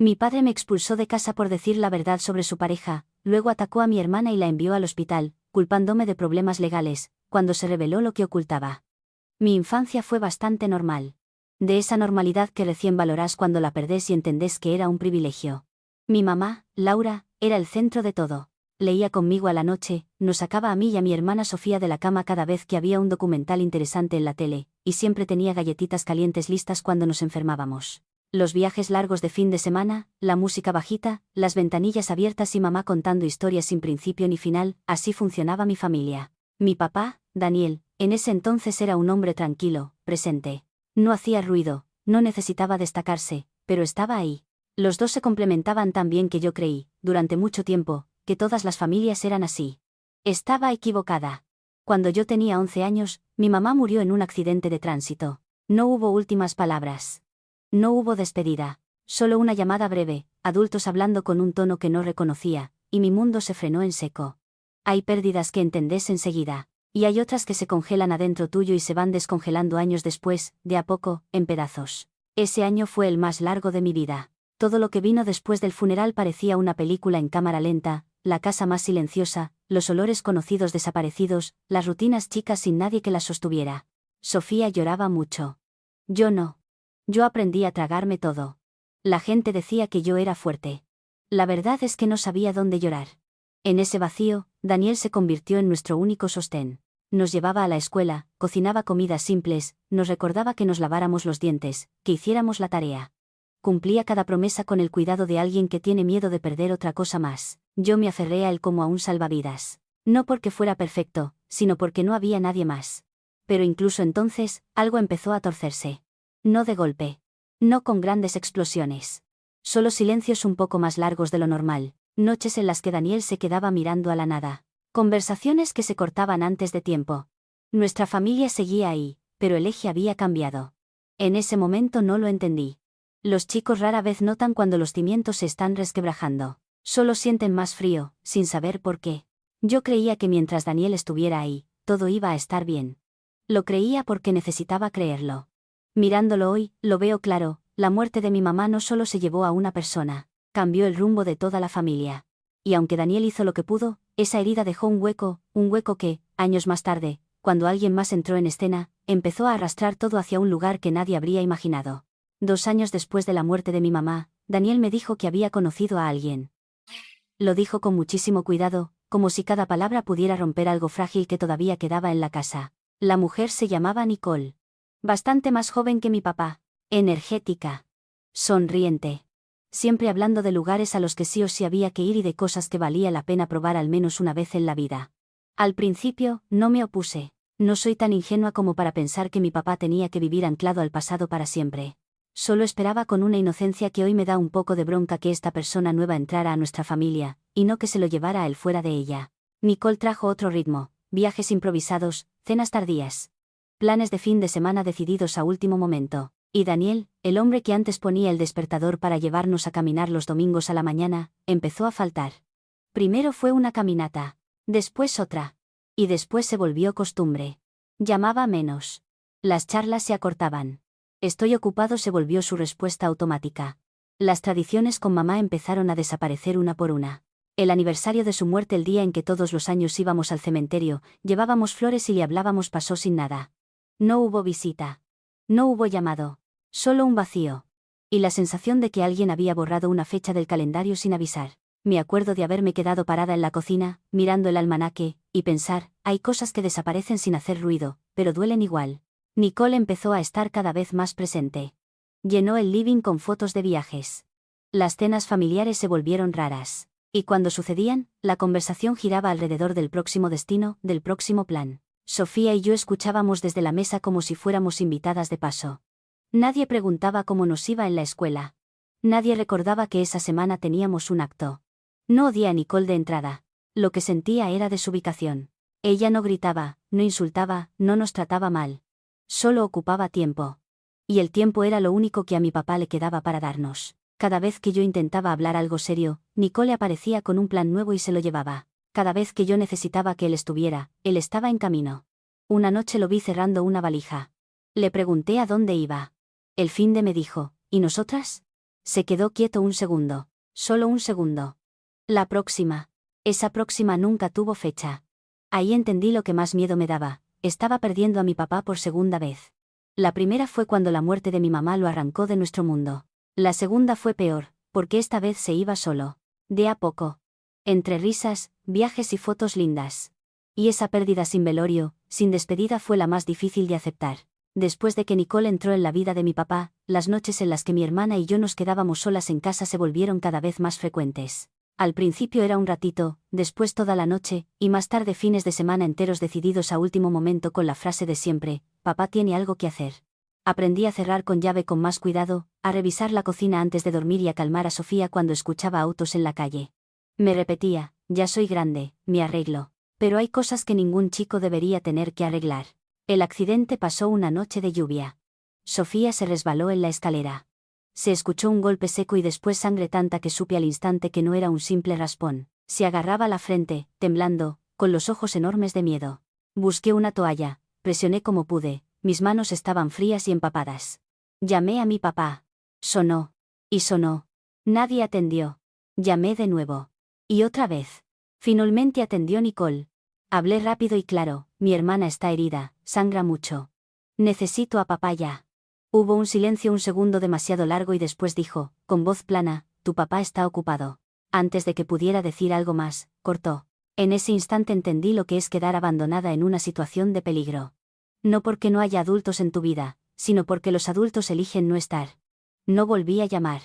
Mi padre me expulsó de casa por decir la verdad sobre su pareja, luego atacó a mi hermana y la envió al hospital, culpándome de problemas legales, cuando se reveló lo que ocultaba. Mi infancia fue bastante normal. De esa normalidad que recién valorás cuando la perdés y entendés que era un privilegio. Mi mamá, Laura, era el centro de todo. Leía conmigo a la noche, nos sacaba a mí y a mi hermana Sofía de la cama cada vez que había un documental interesante en la tele, y siempre tenía galletitas calientes listas cuando nos enfermábamos. Los viajes largos de fin de semana, la música bajita, las ventanillas abiertas y mamá contando historias sin principio ni final, así funcionaba mi familia. Mi papá, Daniel, en ese entonces era un hombre tranquilo, presente. No hacía ruido, no necesitaba destacarse, pero estaba ahí. Los dos se complementaban tan bien que yo creí, durante mucho tiempo, que todas las familias eran así. Estaba equivocada. Cuando yo tenía 11 años, mi mamá murió en un accidente de tránsito. No hubo últimas palabras. No hubo despedida. Solo una llamada breve, adultos hablando con un tono que no reconocía, y mi mundo se frenó en seco. Hay pérdidas que entendés enseguida. Y hay otras que se congelan adentro tuyo y se van descongelando años después, de a poco, en pedazos. Ese año fue el más largo de mi vida. Todo lo que vino después del funeral parecía una película en cámara lenta, la casa más silenciosa, los olores conocidos desaparecidos, las rutinas chicas sin nadie que las sostuviera. Sofía lloraba mucho. Yo no. Yo aprendí a tragarme todo. La gente decía que yo era fuerte. La verdad es que no sabía dónde llorar. En ese vacío, Daniel se convirtió en nuestro único sostén. Nos llevaba a la escuela, cocinaba comidas simples, nos recordaba que nos laváramos los dientes, que hiciéramos la tarea. Cumplía cada promesa con el cuidado de alguien que tiene miedo de perder otra cosa más. Yo me aferré a él como a un salvavidas. No porque fuera perfecto, sino porque no había nadie más. Pero incluso entonces, algo empezó a torcerse. No de golpe. No con grandes explosiones. Solo silencios un poco más largos de lo normal. Noches en las que Daniel se quedaba mirando a la nada. Conversaciones que se cortaban antes de tiempo. Nuestra familia seguía ahí, pero el eje había cambiado. En ese momento no lo entendí. Los chicos rara vez notan cuando los cimientos se están resquebrajando. Solo sienten más frío, sin saber por qué. Yo creía que mientras Daniel estuviera ahí, todo iba a estar bien. Lo creía porque necesitaba creerlo. Mirándolo hoy, lo veo claro, la muerte de mi mamá no solo se llevó a una persona, cambió el rumbo de toda la familia. Y aunque Daniel hizo lo que pudo, esa herida dejó un hueco que, años más tarde, cuando alguien más entró en escena, empezó a arrastrar todo hacia un lugar que nadie habría imaginado. 2 años después de la muerte de mi mamá, Daniel me dijo que había conocido a alguien. Lo dijo con muchísimo cuidado, como si cada palabra pudiera romper algo frágil que todavía quedaba en la casa. La mujer se llamaba Nicole. Bastante más joven que mi papá. Energética. Sonriente. Siempre hablando de lugares a los que sí o sí había que ir y de cosas que valía la pena probar al menos una vez en la vida. Al principio, no me opuse. No soy tan ingenua como para pensar que mi papá tenía que vivir anclado al pasado para siempre. Solo esperaba con una inocencia que hoy me da un poco de bronca que esta persona nueva entrara a nuestra familia, y no que se lo llevara a él fuera de ella. Nicole trajo otro ritmo, viajes improvisados, cenas tardías. Planes de fin de semana decididos a último momento. Y Daniel, el hombre que antes ponía el despertador para llevarnos a caminar los domingos a la mañana, empezó a faltar. Primero fue una caminata, después otra. Y después se volvió costumbre. Llamaba menos. Las charlas se acortaban. Estoy ocupado se volvió su respuesta automática. Las tradiciones con mamá empezaron a desaparecer una por una. El aniversario de su muerte, el día en que todos los años íbamos al cementerio, llevábamos flores y le hablábamos, pasó sin nada. No hubo visita. No hubo llamado. Solo un vacío. Y la sensación de que alguien había borrado una fecha del calendario sin avisar. Me acuerdo de haberme quedado parada en la cocina, mirando el almanaque, y pensar, hay cosas que desaparecen sin hacer ruido, pero duelen igual. Nicole empezó a estar cada vez más presente. Llenó el living con fotos de viajes. Las cenas familiares se volvieron raras. Y cuando sucedían, la conversación giraba alrededor del próximo destino, del próximo plan. Sofía y yo escuchábamos desde la mesa como si fuéramos invitadas de paso. Nadie preguntaba cómo nos iba en la escuela. Nadie recordaba que esa semana teníamos un acto. No odié a Nicole de entrada. Lo que sentía era desubicación. Ella no gritaba, no insultaba, no nos trataba mal. Solo ocupaba tiempo. Y el tiempo era lo único que a mi papá le quedaba para darnos. Cada vez que yo intentaba hablar algo serio, Nicole aparecía con un plan nuevo y se lo llevaba. Cada vez que yo necesitaba que él estuviera, él estaba en camino. Una noche lo vi cerrando una valija. Le pregunté a dónde iba. El finde me dijo, ¿y nosotras? Se quedó quieto un segundo. Solo un segundo. La próxima. Esa próxima nunca tuvo fecha. Ahí entendí lo que más miedo me daba. Estaba perdiendo a mi papá por segunda vez. La primera fue cuando la muerte de mi mamá lo arrancó de nuestro mundo. La segunda fue peor, porque esta vez se iba solo. De a poco. Entre risas, viajes y fotos lindas. Y esa pérdida sin velorio, sin despedida fue la más difícil de aceptar. Después de que Nicole entró en la vida de mi papá, las noches en las que mi hermana y yo nos quedábamos solas en casa se volvieron cada vez más frecuentes. Al principio era un ratito, después toda la noche, y más tarde fines de semana enteros decididos a último momento con la frase de siempre: papá tiene algo que hacer. Aprendí a cerrar con llave con más cuidado, a revisar la cocina antes de dormir y a calmar a Sofía cuando escuchaba autos en la calle. Me repetía: ya soy grande, me arreglo. Pero hay cosas que ningún chico debería tener que arreglar. El accidente pasó una noche de lluvia. Sofía se resbaló en la escalera. Se escuchó un golpe seco y después sangre tanta que supe al instante que no era un simple raspón. Se agarraba la frente, temblando, con los ojos enormes de miedo. Busqué una toalla, presioné como pude, mis manos estaban frías y empapadas. Llamé a mi papá. Sonó. Y sonó. Nadie atendió. Llamé de nuevo. Y otra vez. Finalmente atendió Nicole. Hablé rápido y claro: mi hermana está herida, sangra mucho. Necesito a papá ya. Hubo un silencio un segundo demasiado largo y después dijo, con voz plana: tu papá está ocupado. Antes de que pudiera decir algo más, cortó. En ese instante entendí lo que es quedar abandonada en una situación de peligro. No porque no haya adultos en tu vida, sino porque los adultos eligen no estar. No volví a llamar.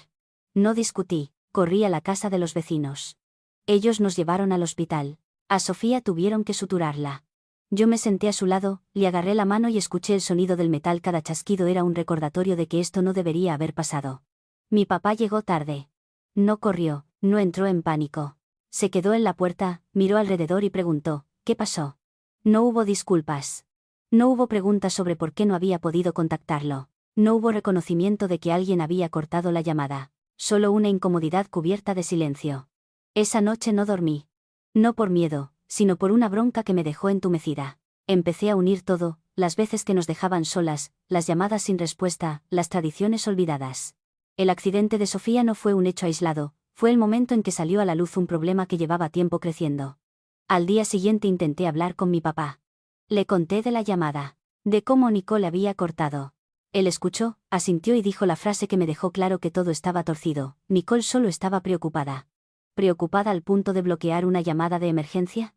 No discutí, corrí a la casa de los vecinos. Ellos nos llevaron al hospital. A Sofía tuvieron que suturarla. Yo me senté a su lado, le agarré la mano y escuché el sonido del metal. Cada chasquido era un recordatorio de que esto no debería haber pasado. Mi papá llegó tarde. No corrió, no entró en pánico. Se quedó en la puerta, miró alrededor y preguntó: ¿qué pasó? No hubo disculpas. No hubo preguntas sobre por qué no había podido contactarlo. No hubo reconocimiento de que alguien había cortado la llamada. Solo una incomodidad cubierta de silencio. Esa noche no dormí. No por miedo, sino por una bronca que me dejó entumecida. Empecé a unir todo: las veces que nos dejaban solas, las llamadas sin respuesta, las tradiciones olvidadas. El accidente de Sofía no fue un hecho aislado, fue el momento en que salió a la luz un problema que llevaba tiempo creciendo. Al día siguiente intenté hablar con mi papá. Le conté de la llamada, de cómo Nicole había cortado. Él escuchó, asintió y dijo la frase que me dejó claro que todo estaba torcido: Nicole solo estaba preocupada. ¿Preocupada al punto de bloquear una llamada de emergencia?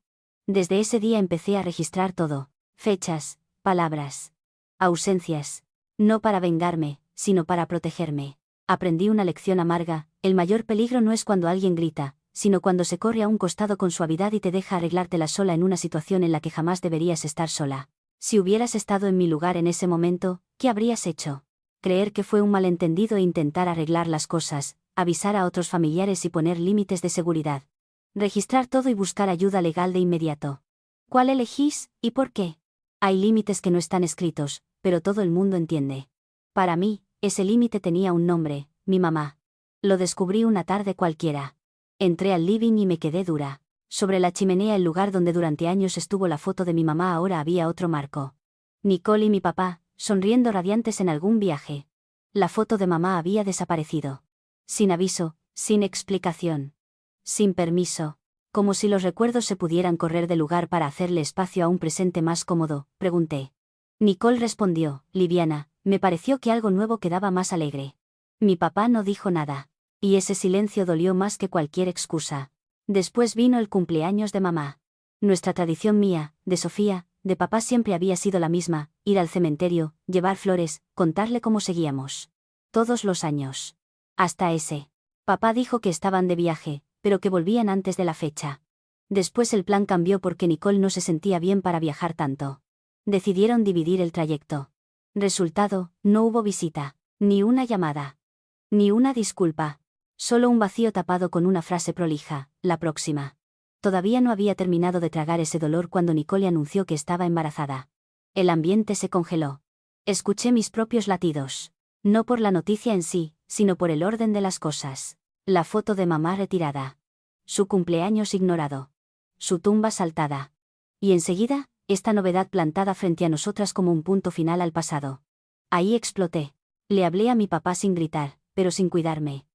Desde ese día empecé a registrar todo: fechas, palabras, ausencias. No para vengarme, sino para protegerme. Aprendí una lección amarga: el mayor peligro no es cuando alguien grita, sino cuando se corre a un costado con suavidad y te deja arreglártela sola en una situación en la que jamás deberías estar sola. Si hubieras estado en mi lugar en ese momento, ¿qué habrías hecho? Creer que fue un malentendido e intentar arreglar las cosas, avisar a otros familiares y poner límites de seguridad. Registrar todo y buscar ayuda legal de inmediato. ¿Cuál elegís, y por qué? Hay límites que no están escritos, pero todo el mundo entiende. Para mí, ese límite tenía un nombre: mi mamá. Lo descubrí una tarde cualquiera. Entré al living y me quedé dura. Sobre la chimenea, el lugar donde durante años estuvo la foto de mi mamá, ahora había otro marco. Nicole y mi papá, sonriendo radiantes en algún viaje. La foto de mamá había desaparecido. Sin aviso, sin explicación. Sin permiso. Como si los recuerdos se pudieran correr del lugar para hacerle espacio a un presente más cómodo, pregunté. Nicole respondió, liviana: me pareció que algo nuevo quedaba más alegre. Mi papá no dijo nada. Y ese silencio dolió más que cualquier excusa. Después vino el cumpleaños de mamá. Nuestra tradición, mía, de Sofía, de papá, siempre había sido la misma: ir al cementerio, llevar flores, contarle cómo seguíamos. Todos los años. Hasta ese. Papá dijo que estaban de viaje, pero que volvían antes de la fecha. Después el plan cambió porque Nicole no se sentía bien para viajar tanto. Decidieron dividir el trayecto. Resultado: no hubo visita, ni una llamada, ni una disculpa. Solo un vacío tapado con una frase prolija: la próxima. Todavía no había terminado de tragar ese dolor cuando Nicole anunció que estaba embarazada. El ambiente se congeló. Escuché mis propios latidos. No por la noticia en sí, sino por el orden de las cosas. La foto de mamá retirada. Su cumpleaños ignorado. Su tumba saltada. Y enseguida, esta novedad plantada frente a nosotras como un punto final al pasado. Ahí exploté. Le hablé a mi papá sin gritar, pero sin cuidarme.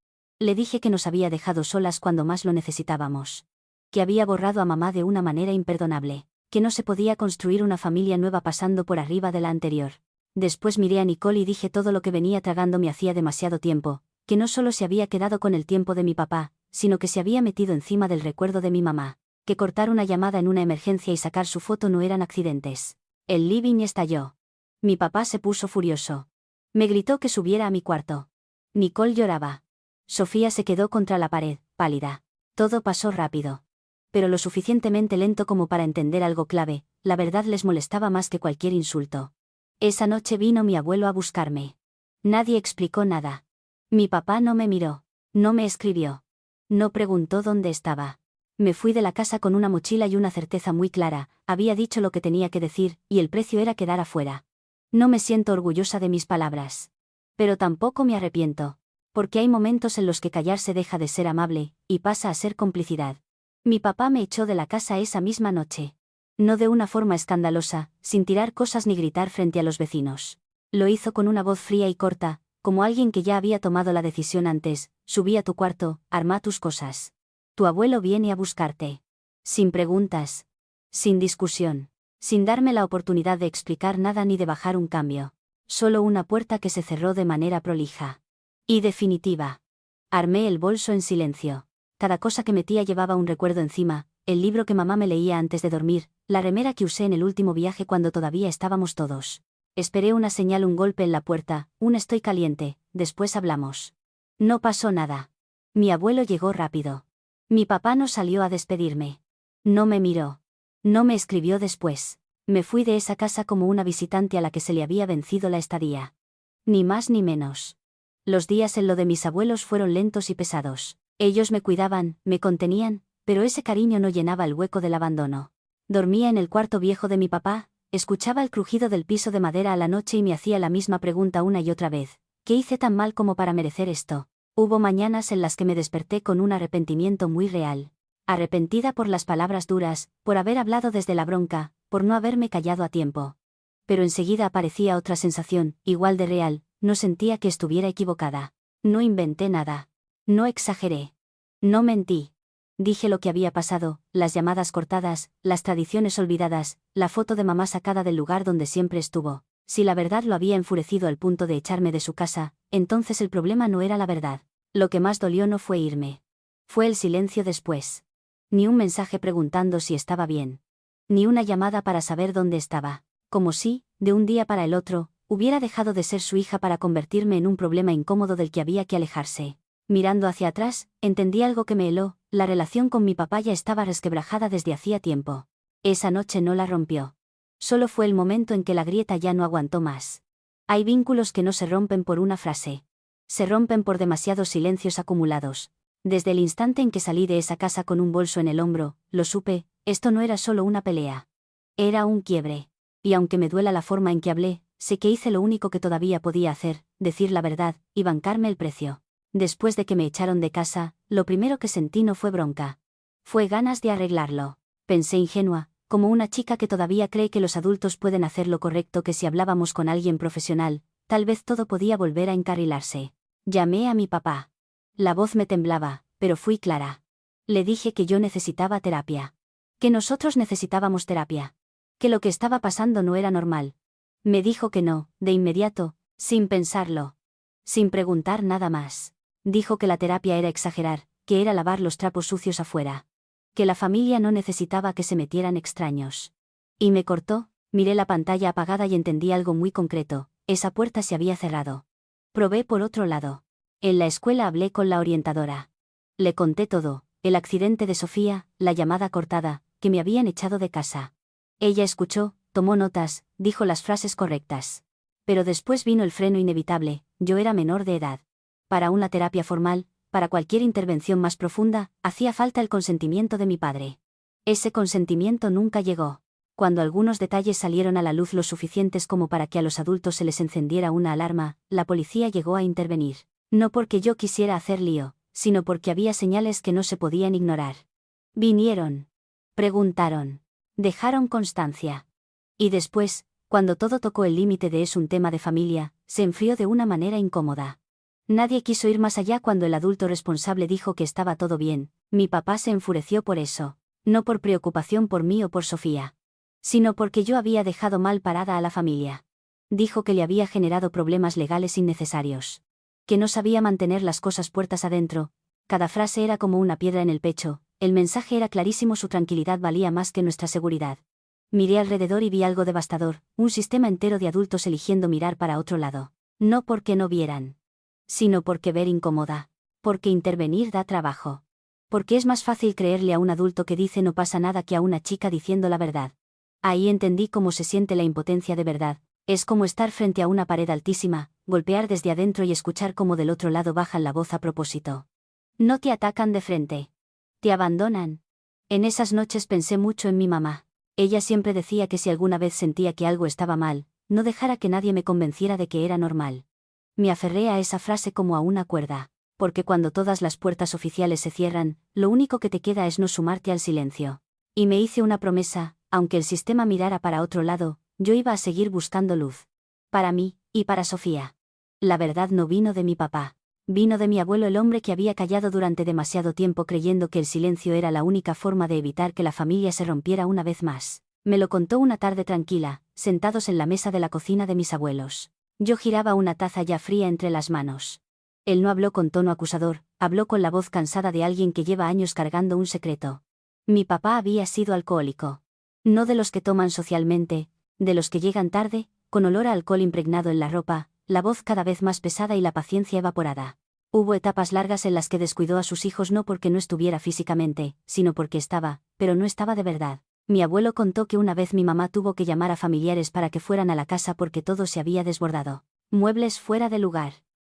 Le dije que nos había dejado solas cuando más lo necesitábamos. Que había borrado a mamá de una manera imperdonable. Que no se podía construir una familia nueva pasando por arriba de la anterior. Después miré a Nicole y dije todo lo que venía tragándome hacía demasiado tiempo, que no solo se había quedado con el tiempo de mi papá, sino que se había metido encima del recuerdo de mi mamá. Que cortar una llamada en una emergencia y sacar su foto no eran accidentes. El living estalló. Mi papá se puso furioso. Me gritó que subiera a mi cuarto. Nicole lloraba. Sofía se quedó contra la pared, pálida. Todo pasó rápido. Pero lo suficientemente lento como para entender algo clave, la verdad les molestaba más que cualquier insulto. Esa noche vino mi abuelo a buscarme. Nadie explicó nada. Mi papá no me miró. No me escribió. No preguntó dónde estaba. Me fui de la casa con una mochila y una certeza muy clara, había dicho lo que tenía que decir, y el precio era quedar afuera. No me siento orgullosa de mis palabras. Pero tampoco me arrepiento. Porque hay momentos en los que callarse deja de ser amable, y pasa a ser complicidad. Mi papá me echó de la casa esa misma noche. No de una forma escandalosa, sin tirar cosas ni gritar frente a los vecinos. Lo hizo con una voz fría y corta, como alguien que ya había tomado la decisión antes: subí a tu cuarto, arma tus cosas. Tu abuelo viene a buscarte. Sin preguntas. Sin discusión. Sin darme la oportunidad de explicar nada ni de bajar un cambio. Solo una puerta que se cerró de manera prolija. Y definitiva. Armé el bolso en silencio. Cada cosa que metía llevaba un recuerdo encima: el libro que mamá me leía antes de dormir, la remera que usé en el último viaje cuando todavía estábamos todos. Esperé una señal, un golpe en la puerta, un estoy caliente, después hablamos. No pasó nada. Mi abuelo llegó rápido. Mi papá no salió a despedirme. No me miró. No me escribió después. Me fui de esa casa como una visitante a la que se le había vencido la estadía. Ni más ni menos. Los días en lo de mis abuelos fueron lentos y pesados. Ellos me cuidaban, me contenían, pero ese cariño no llenaba el hueco del abandono. Dormía en el cuarto viejo de mi papá, escuchaba el crujido del piso de madera a la noche y me hacía la misma pregunta una y otra vez: ¿qué hice tan mal como para merecer esto? Hubo mañanas en las que me desperté con un arrepentimiento muy real. Arrepentida por las palabras duras, por haber hablado desde la bronca, por no haberme callado a tiempo. Pero enseguida aparecía otra sensación, igual de real: no sentía que estuviera equivocada. No inventé nada. No exageré. No mentí. Dije lo que había pasado: las llamadas cortadas, las tradiciones olvidadas, la foto de mamá sacada del lugar donde siempre estuvo. Si la verdad lo había enfurecido al punto de echarme de su casa, entonces el problema no era la verdad. Lo que más dolió no fue irme. Fue el silencio después. Ni un mensaje preguntando si estaba bien. Ni una llamada para saber dónde estaba. Como si, de un día para el otro, hubiera dejado de ser su hija para convertirme en un problema incómodo del que había que alejarse. Mirando hacia atrás, entendí algo que me heló: la relación con mi papá ya estaba resquebrajada desde hacía tiempo. Esa noche no la rompió. Solo fue el momento en que la grieta ya no aguantó más. Hay vínculos que no se rompen por una frase. Se rompen por demasiados silencios acumulados. Desde el instante en que salí de esa casa con un bolso en el hombro, lo supe: esto no era solo una pelea. Era un quiebre. Y aunque me duela la forma en que hablé, sé que hice lo único que todavía podía hacer: decir la verdad, y bancarme el precio. Después de que me echaron de casa, lo primero que sentí no fue bronca. Fue ganas de arreglarlo. Pensé ingenua, como una chica que todavía cree que los adultos pueden hacer lo correcto, que si hablábamos con alguien profesional, tal vez todo podía volver a encarrilarse. Llamé a mi papá. La voz me temblaba, pero fui clara. Le dije que yo necesitaba terapia. Que nosotros necesitábamos terapia. Que lo que estaba pasando no era normal. Me dijo que no, de inmediato, sin pensarlo. Sin preguntar nada más. Dijo que la terapia era exagerar, que era lavar los trapos sucios afuera. Que la familia no necesitaba que se metieran extraños. Y me cortó. Miré la pantalla apagada y entendí algo muy concreto: esa puerta se había cerrado. Probé por otro lado. En la escuela hablé con la orientadora. Le conté todo: el accidente de Sofía, la llamada cortada, que me habían echado de casa. Ella escuchó, tomó notas, dijo las frases correctas. Pero después vino el freno inevitable: yo era menor de edad. Para una terapia formal, para cualquier intervención más profunda, hacía falta el consentimiento de mi padre. Ese consentimiento nunca llegó. Cuando algunos detalles salieron a la luz lo suficientes como para que a los adultos se les encendiera una alarma, la policía llegó a intervenir. No porque yo quisiera hacer lío, sino porque había señales que no se podían ignorar. Vinieron. Preguntaron. Dejaron constancia. Y después, cuando todo tocó el límite de "es un tema de familia", se enfrió de una manera incómoda. Nadie quiso ir más allá cuando el adulto responsable dijo que estaba todo bien. Mi papá se enfureció por eso. No por preocupación por mí o por Sofía. Sino porque yo había dejado mal parada a la familia. Dijo que le había generado problemas legales innecesarios. Que no sabía mantener las cosas puertas adentro. Cada frase era como una piedra en el pecho. El mensaje era clarísimo: su tranquilidad valía más que nuestra seguridad. Miré alrededor y vi algo devastador, un sistema entero de adultos eligiendo mirar para otro lado. No porque no vieran, sino porque ver incomoda. Porque intervenir da trabajo. Porque es más fácil creerle a un adulto que dice no pasa nada que a una chica diciendo la verdad. Ahí entendí cómo se siente la impotencia de verdad. Es como estar frente a una pared altísima, golpear desde adentro y escuchar cómo del otro lado bajan la voz a propósito. No te atacan de frente. Te abandonan. En esas noches pensé mucho en mi mamá. Ella siempre decía que si alguna vez sentía que algo estaba mal, no dejara que nadie me convenciera de que era normal. Me aferré a esa frase como a una cuerda, porque cuando todas las puertas oficiales se cierran, lo único que te queda es no sumarte al silencio. Y me hice una promesa: aunque el sistema mirara para otro lado, yo iba a seguir buscando luz. Para mí, y para Sofía. La verdad no vino de mi papá. Vino de mi abuelo, el hombre que había callado durante demasiado tiempo creyendo que el silencio era la única forma de evitar que la familia se rompiera una vez más. Me lo contó una tarde tranquila, sentados en la mesa de la cocina de mis abuelos. Yo giraba una taza ya fría entre las manos. Él no habló con tono acusador, habló con la voz cansada de alguien que lleva años cargando un secreto. Mi papá había sido alcohólico. No de los que toman socialmente, de los que llegan tarde, con olor a alcohol impregnado en la ropa, la voz cada vez más pesada y la paciencia evaporada. Hubo etapas largas en las que descuidó a sus hijos no porque no estuviera físicamente, sino porque estaba, pero no estaba de verdad. Mi abuelo contó que una vez mi mamá tuvo que llamar a familiares para que fueran a la casa porque todo se había desbordado. Muebles fuera de lugar.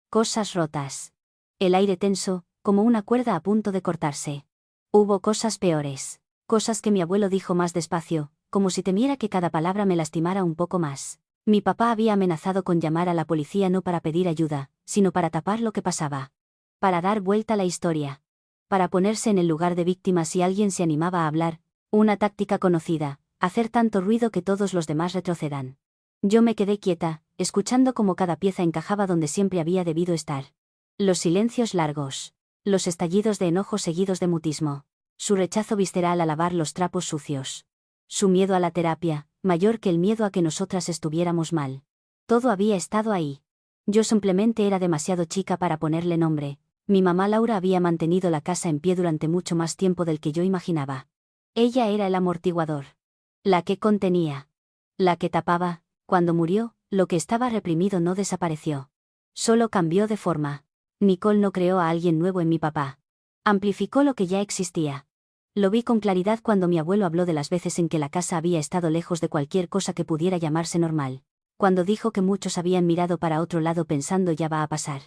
Cosas rotas. El aire tenso, como una cuerda a punto de cortarse. Hubo cosas peores. Cosas que mi abuelo dijo más despacio, como si temiera que cada palabra me lastimara un poco más. Mi papá había amenazado con llamar a la policía no para pedir ayuda, sino para tapar lo que pasaba. Para dar vuelta a la historia. Para ponerse en el lugar de víctima si alguien se animaba a hablar. Una táctica conocida: hacer tanto ruido que todos los demás retrocedan. Yo me quedé quieta, escuchando cómo cada pieza encajaba donde siempre había debido estar. Los silencios largos. Los estallidos de enojo seguidos de mutismo. Su rechazo visceral a lavar los trapos sucios. Su miedo a la terapia, mayor que el miedo a que nosotras estuviéramos mal. Todo había estado ahí. Yo simplemente era demasiado chica para ponerle nombre. Mi mamá Laura había mantenido la casa en pie durante mucho más tiempo del que yo imaginaba. Ella era el amortiguador. La que contenía. La que tapaba. Cuando murió, lo que estaba reprimido no desapareció. Solo cambió de forma. Nicole no creó a alguien nuevo en mi papá. Amplificó lo que ya existía. Lo vi con claridad cuando mi abuelo habló de las veces en que la casa había estado lejos de cualquier cosa que pudiera llamarse normal. Cuando dijo que muchos habían mirado para otro lado pensando ya va a pasar.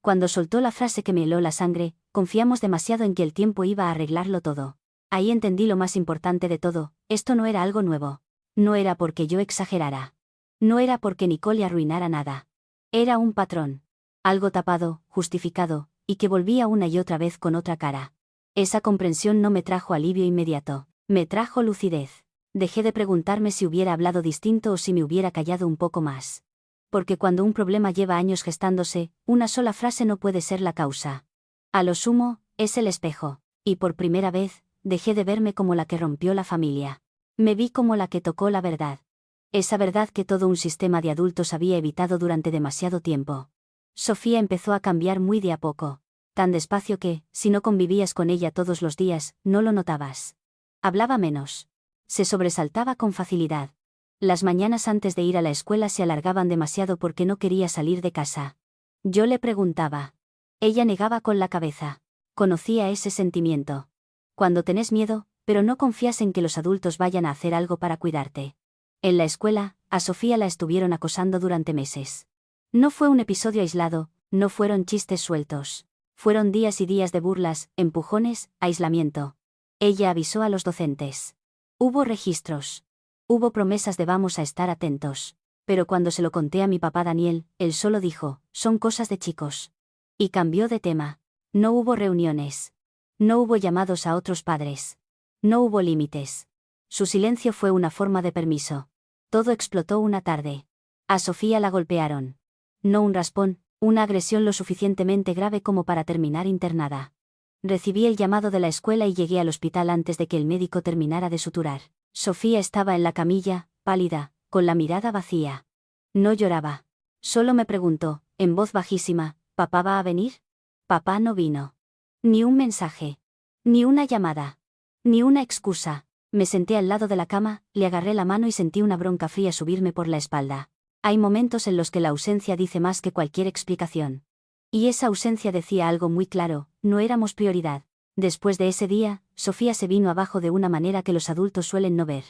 Cuando soltó la frase que me heló la sangre: confiamos demasiado en que el tiempo iba a arreglarlo todo. Ahí entendí lo más importante de todo: esto no era algo nuevo. No era porque yo exagerara. No era porque Nicole arruinara nada. Era un patrón. Algo tapado, justificado, y que volvía una y otra vez con otra cara. Esa comprensión no me trajo alivio inmediato, me trajo lucidez. Dejé de preguntarme si hubiera hablado distinto o si me hubiera callado un poco más. Porque cuando un problema lleva años gestándose, una sola frase no puede ser la causa. A lo sumo, es el espejo. Y por primera vez, dejé de verme como la que rompió la familia. Me vi como la que tocó la verdad. Esa verdad que todo un sistema de adultos había evitado durante demasiado tiempo. Sofía empezó a cambiar muy de a poco. Tan despacio que, si no convivías con ella todos los días, no lo notabas. Hablaba menos. Se sobresaltaba con facilidad. Las mañanas antes de ir a la escuela se alargaban demasiado porque no quería salir de casa. Yo le preguntaba. Ella negaba con la cabeza. Conocía ese sentimiento. Cuando tenés miedo, pero no confías en que los adultos vayan a hacer algo para cuidarte. En la escuela, a Sofía la estuvieron acosando durante meses. No fue un episodio aislado, no fueron chistes sueltos. Fueron días y días de burlas, empujones, aislamiento. Ella avisó a los docentes. Hubo registros. Hubo promesas de vamos a estar atentos. Pero cuando se lo conté a mi papá Daniel, él solo dijo, son cosas de chicos. Y cambió de tema. No hubo reuniones. No hubo llamados a otros padres. No hubo límites. Su silencio fue una forma de permiso. Todo explotó una tarde. A Sofía la golpearon. No un raspón, Una agresión lo suficientemente grave como para terminar internada. Recibí el llamado de la escuela y llegué al hospital antes de que el médico terminara de suturar. Sofía estaba en la camilla, pálida, con la mirada vacía. No lloraba. Solo me preguntó, en voz bajísima, ¿papá va a venir? Papá no vino. Ni un mensaje. Ni una llamada. Ni una excusa. Me senté al lado de la cama, le agarré la mano y sentí una bronca fría subirme por la espalda. Hay momentos en los que la ausencia dice más que cualquier explicación. Y esa ausencia decía algo muy claro, no éramos prioridad. Después de ese día, Sofía se vino abajo de una manera que los adultos suelen no ver.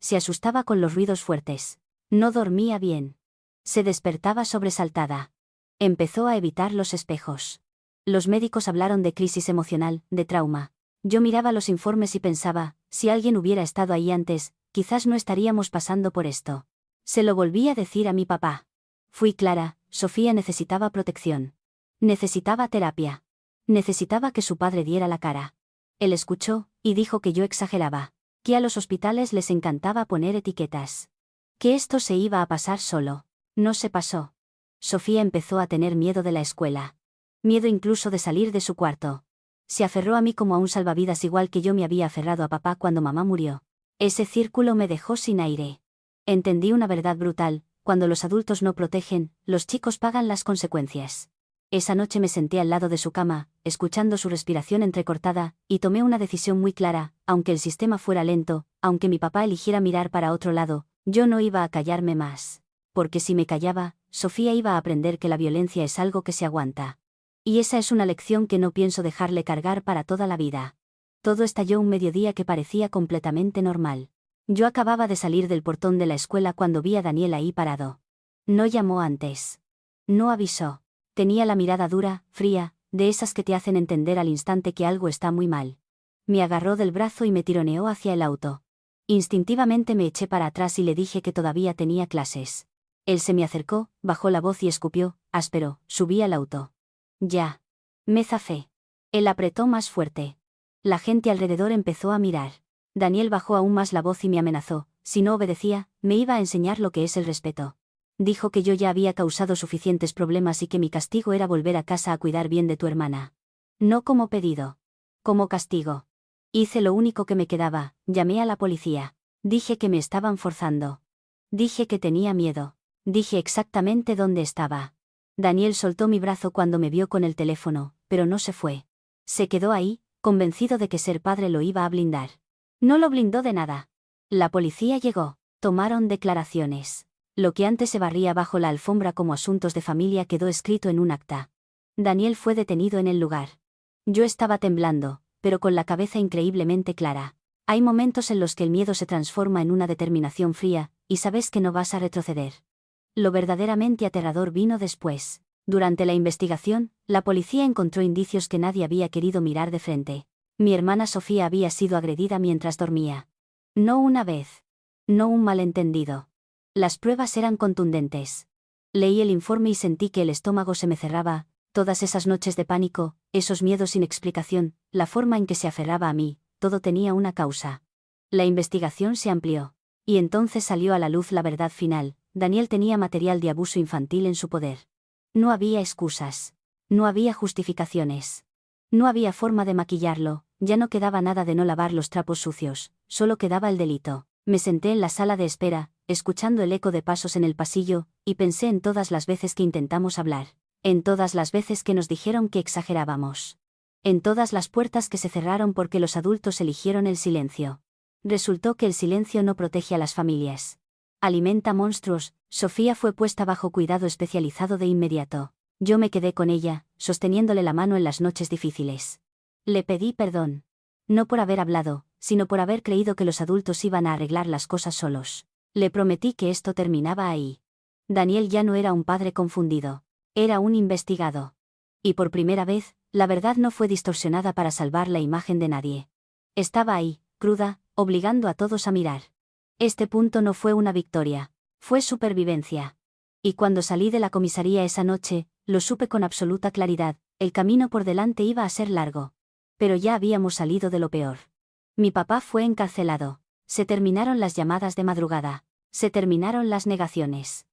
Se asustaba con los ruidos fuertes. No dormía bien. Se despertaba sobresaltada. Empezó a evitar los espejos. Los médicos hablaron de crisis emocional, de trauma. Yo miraba los informes y pensaba, si alguien hubiera estado ahí antes, quizás no estaríamos pasando por esto. Se lo volví a decir a mi papá. Fui clara, Sofía necesitaba protección. Necesitaba terapia. Necesitaba que su padre diera la cara. Él escuchó, y dijo que yo exageraba. Que a los hospitales les encantaba poner etiquetas. Que esto se iba a pasar solo. No se pasó. Sofía empezó a tener miedo de la escuela. Miedo incluso de salir de su cuarto. Se aferró a mí como a un salvavidas igual que yo me había aferrado a papá cuando mamá murió. Ese círculo me dejó sin aire. Entendí una verdad brutal, cuando los adultos no protegen, los chicos pagan las consecuencias. Esa noche me senté al lado de su cama, escuchando su respiración entrecortada, y tomé una decisión muy clara, aunque el sistema fuera lento, aunque mi papá eligiera mirar para otro lado, yo no iba a callarme más. Porque si me callaba, Sofía iba a aprender que la violencia es algo que se aguanta. Y esa es una lección que no pienso dejarle cargar para toda la vida. Todo estalló un mediodía que parecía completamente normal. Yo acababa de salir del portón de la escuela cuando vi a Daniel ahí parado. No llamó antes. No avisó. Tenía la mirada dura, fría, de esas que te hacen entender al instante que algo está muy mal. Me agarró del brazo y me tironeó hacia el auto. Instintivamente me eché para atrás y le dije que todavía tenía clases. Él se me acercó, bajó la voz y escupió, áspero, subí al auto. Ya. Me zafé. Él apretó más fuerte. La gente alrededor empezó a mirar. Daniel bajó aún más la voz y me amenazó, si no obedecía, me iba a enseñar lo que es el respeto. Dijo que yo ya había causado suficientes problemas y que mi castigo era volver a casa a cuidar bien de tu hermana. No como pedido. Como castigo. Hice lo único que me quedaba, llamé a la policía. Dije que me estaban forzando. Dije que tenía miedo. Dije exactamente dónde estaba. Daniel soltó mi brazo cuando me vio con el teléfono, pero no se fue. Se quedó ahí, convencido de que ser padre lo iba a blindar. No lo blindó de nada. La policía llegó. Tomaron declaraciones. Lo que antes se barría bajo la alfombra como asuntos de familia quedó escrito en un acta. Daniel fue detenido en el lugar. Yo estaba temblando, pero con la cabeza increíblemente clara. Hay momentos en los que el miedo se transforma en una determinación fría, y sabes que no vas a retroceder. Lo verdaderamente aterrador vino después. Durante la investigación, la policía encontró indicios que nadie había querido mirar de frente. Mi hermana Sofía había sido agredida mientras dormía. No una vez. No un malentendido. Las pruebas eran contundentes. Leí el informe y sentí que el estómago se me cerraba, todas esas noches de pánico, esos miedos sin explicación, la forma en que se aferraba a mí, todo tenía una causa. La investigación se amplió. Y entonces salió a la luz la verdad final. Daniel tenía material de abuso infantil en su poder. No había excusas. No había justificaciones. No había forma de maquillarlo, ya no quedaba nada de no lavar los trapos sucios, solo quedaba el delito. Me senté en la sala de espera, escuchando el eco de pasos en el pasillo, y pensé en todas las veces que intentamos hablar. En todas las veces que nos dijeron que exagerábamos. En todas las puertas que se cerraron porque los adultos eligieron el silencio. Resultó que el silencio no protege a las familias. Alimenta monstruos. Sofía fue puesta bajo cuidado especializado de inmediato. Yo me quedé con ella, sosteniéndole la mano en las noches difíciles. Le pedí perdón. No por haber hablado, sino por haber creído que los adultos iban a arreglar las cosas solos. Le prometí que esto terminaba ahí. Daniel ya no era un padre confundido. Era un investigado. Y por primera vez, la verdad no fue distorsionada para salvar la imagen de nadie. Estaba ahí, cruda, obligando a todos a mirar. Este punto no fue una victoria. Fue supervivencia. Y cuando salí de la comisaría esa noche, lo supe con absoluta claridad, el camino por delante iba a ser largo. Pero ya habíamos salido de lo peor. Mi papá fue encarcelado. Se terminaron las llamadas de madrugada. Se terminaron las negaciones.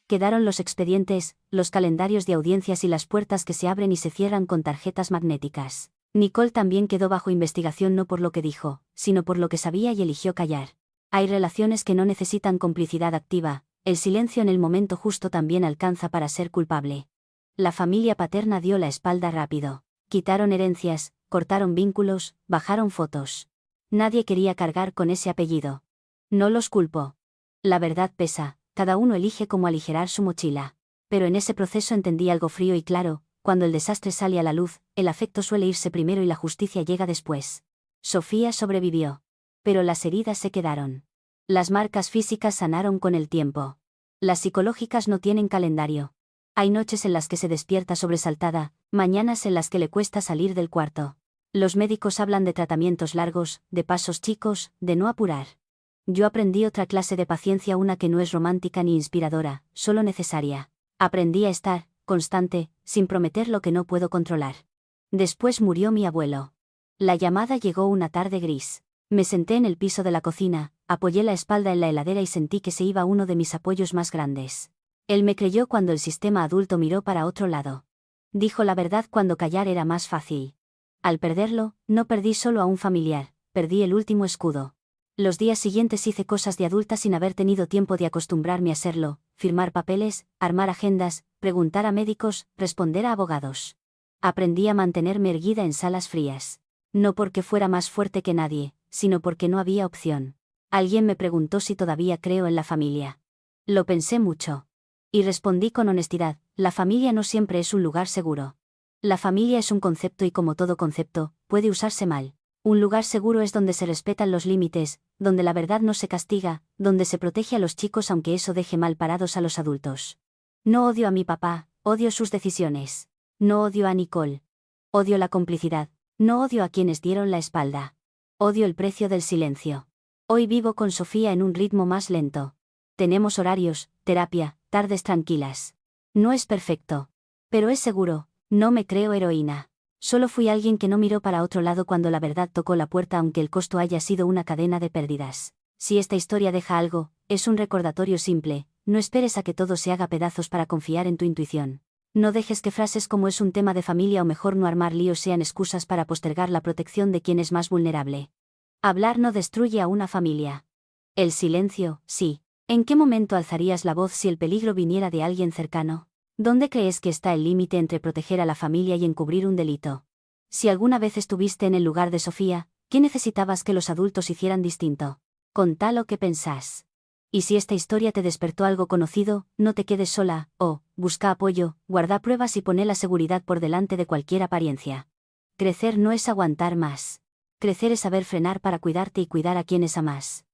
Quedaron los expedientes, los calendarios de audiencias y las puertas que se abren y se cierran con tarjetas magnéticas. Nicole también quedó bajo investigación no por lo que dijo, sino por lo que sabía y eligió callar. Hay relaciones que no necesitan complicidad activa, el silencio en el momento justo también alcanza para ser culpable. La familia paterna dio la espalda rápido. Quitaron herencias, cortaron vínculos, bajaron fotos. Nadie quería cargar con ese apellido. No los culpo. La verdad pesa, cada uno elige cómo aligerar su mochila. Pero en ese proceso entendí algo frío y claro: cuando el desastre sale a la luz, el afecto suele irse primero y la justicia llega después. Sofía sobrevivió. Pero las heridas se quedaron. Las marcas físicas sanaron con el tiempo. Las psicológicas no tienen calendario. Hay noches en las que se despierta sobresaltada, mañanas en las que le cuesta salir del cuarto. Los médicos hablan de tratamientos largos, de pasos chicos, de no apurar. Yo aprendí otra clase de paciencia, una que no es romántica ni inspiradora, solo necesaria. Aprendí a estar, constante, sin prometer lo que no puedo controlar. Después murió mi abuelo. La llamada llegó una tarde gris. Me senté en el piso de la cocina, apoyé la espalda en la heladera y sentí que se iba uno de mis apoyos más grandes. Él me creyó cuando el sistema adulto miró para otro lado. Dijo la verdad cuando callar era más fácil. Al perderlo, no perdí solo a un familiar, perdí el último escudo. Los días siguientes hice cosas de adulta sin haber tenido tiempo de acostumbrarme a serlo: firmar papeles, armar agendas, preguntar a médicos, responder a abogados. Aprendí a mantenerme erguida en salas frías. No porque fuera más fuerte que nadie, sino porque no había opción. Alguien me preguntó si todavía creo en la familia. Lo pensé mucho. Y respondí con honestidad: la familia no siempre es un lugar seguro. La familia es un concepto y, como todo concepto, puede usarse mal. Un lugar seguro es donde se respetan los límites, donde la verdad no se castiga, donde se protege a los chicos aunque eso deje mal parados a los adultos. No odio a mi papá, odio sus decisiones. No odio a Nicole. Odio la complicidad. No odio a quienes dieron la espalda. Odio el precio del silencio. Hoy vivo con Sofía en un ritmo más lento. Tenemos horarios, terapia, tardes tranquilas. No es perfecto. Pero es seguro. No me creo heroína. Solo fui alguien que no miró para otro lado cuando la verdad tocó la puerta, aunque el costo haya sido una cadena de pérdidas. Si esta historia deja algo, es un recordatorio simple: no esperes a que todo se haga pedazos para confiar en tu intuición. No dejes que frases como "es un tema de familia" o "mejor no armar líos" sean excusas para postergar la protección de quien es más vulnerable. Hablar no destruye a una familia. El silencio, sí. ¿En qué momento alzarías la voz si el peligro viniera de alguien cercano? ¿Dónde crees que está el límite entre proteger a la familia y encubrir un delito? Si alguna vez estuviste en el lugar de Sofía, ¿qué necesitabas que los adultos hicieran distinto? Contá lo que pensás. Y si esta historia te despertó algo conocido, no te quedes sola, busca apoyo, guarda pruebas y poné la seguridad por delante de cualquier apariencia. Crecer no es aguantar más. Crecer es saber frenar para cuidarte y cuidar a quienes amás.